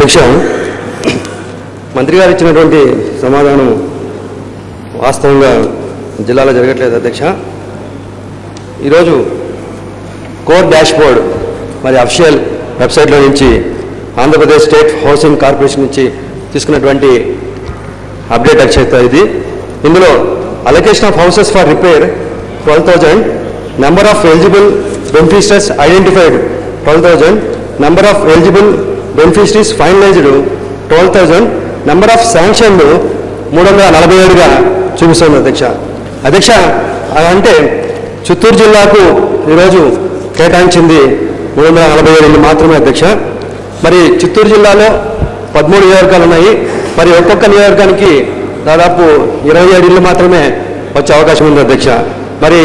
అధ్యక్ష, మంత్రి గారు ఇచ్చినటువంటి సమాధానం వాస్తవంగా జిల్లాలో జరగట్లేదు అధ్యక్ష. ఈరోజు కోర్ డాష్బోర్డ్ మరి అఫీషియల్ వెబ్సైట్లో నుంచి ఆంధ్రప్రదేశ్ స్టేట్ హౌసింగ్ కార్పొరేషన్ నుంచి తీసుకున్నటువంటి అప్డేట్ అధ్యక్ష ఇది. ఇందులో allocation of houses for repair 12,000, number of eligible beneficiaries identified 12,000, number of eligible beneficiaries finalised 12,000, number of శాంక్షన్లు 347గా చూపిస్తుంది అధ్యక్ష. అధ్యక్ష, అంటే చిత్తూరు జిల్లాకు ఈరోజు కేటాయించింది 347 ఇళ్ళు మాత్రమే అధ్యక్ష. మరి చిత్తూరు జిల్లాలో 13 నియోజకవర్గాలు ఉన్నాయి. మరి ఒక్కొక్క నియోజకవర్గానికి దాదాపు 27 ఇళ్ళు మాత్రమే వచ్చే అవకాశం ఉంది అధ్యక్ష. మరి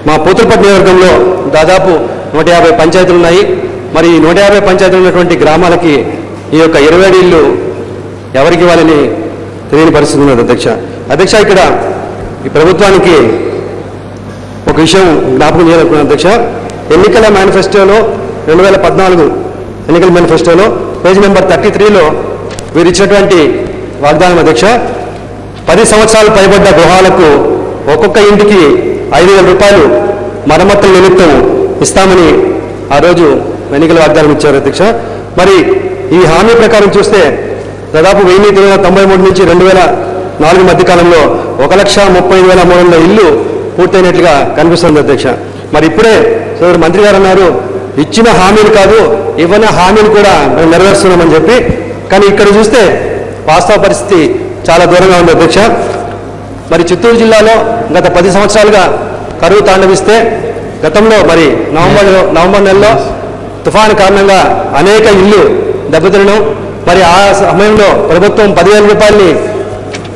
మా పూతలపట్టు నియోజకవర్గంలో దాదాపు 150 పంచాయతీలు ఉన్నాయి. మరి 150 పంచాయతీలు ఉన్నటువంటి గ్రామాలకి ఈ యొక్క 27 ఇళ్ళు ఎవరికి ఇవ్వాలని తెలియని పరిస్థితి ఉన్నది అధ్యక్ష. అధ్యక్ష, ఇక్కడ ఈ ప్రభుత్వానికి ఒక విషయం జ్ఞాపకం చేయాలనుకున్నాను అధ్యక్ష. ఎన్నికల మేనిఫెస్టోలో 2014 ఎన్నికల మేనిఫెస్టోలో పేజ్ నెంబర్ 33లో వీరు ఇచ్చినటువంటి వాగ్దానం అధ్యక్ష, 10 సంవత్సరాలు పైబడ్డ గృహాలకు ఒక్కొక్క ఇంటికి 5,000 రూపాయలు మరమ్మతుల నిమిత్తం ఇస్తామని ఆ రోజు ఎన్నికల వాగ్దానం ఇచ్చారు అధ్యక్ష. మరి ఈ హామీ ప్రకారం చూస్తే దాదాపు 1993 నుంచి 2004 మధ్యకాలంలో 1,35,300 ఇళ్ళు పూర్తయినట్లుగా కనిపిస్తుంది అధ్యక్ష. మరి ఇప్పుడే సోదరు మంత్రి గారు అన్నారు, ఇచ్చిన హామీలు కాదు ఇవ్వని హామీలు కూడా మేము నెరవేరుస్తున్నామని చెప్పి. కానీ ఇక్కడ చూస్తే వాస్తవ పరిస్థితి చాలా దూరంగా ఉంది అధ్యక్ష. మరి చిత్తూరు జిల్లాలో గత 10 సంవత్సరాలుగా కరువు తాండవిస్తే గతంలో మరి నవంబర్ నెలలో తుఫాను కారణంగా అనేక ఇళ్ళు దెబ్బతినడం, మరి ఆ సమయంలో ప్రభుత్వం 10,000 రూపాయలని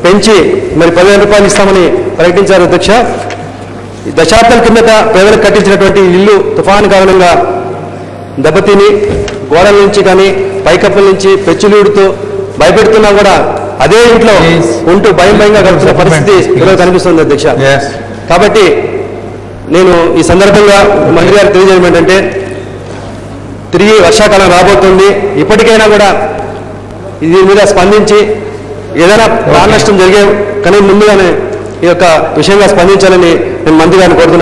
పెంచి మరి 10,000 రూపాయలు ఇస్తామని ప్రకటించారు అధ్యక్ష. దశాబ్దాల కిందట పేదలకు కట్టించినటువంటి ఇల్లు తుఫాను కారణంగా దెబ్బతిని గోడల నుంచి కానీ పైకప్పుల నుంచి పెచ్చులుడుతూ భయపెడుతున్నా కూడా అదే ఇంట్లో ఉంటూ భయంగా గడుపుతున్న పరిస్థితి ఈరోజు కనిపిస్తుంది అధ్యక్ష. కాబట్టి నేను ఈ సందర్భంగా మంత్రి గారికి తెలియజేయడం ఏంటంటే, తిరిగి వర్షాకాలం రాబోతుంది, ఇప్పటికైనా కూడా దీని మీద స్పందించి ఏదైనా ప్రాణ నష్టం జరిగే కానీ ముందుగానే ఈ యొక్క విషయంగా స్పందించాలని నేను మంత్రి గారిని కోరుతున్నాను.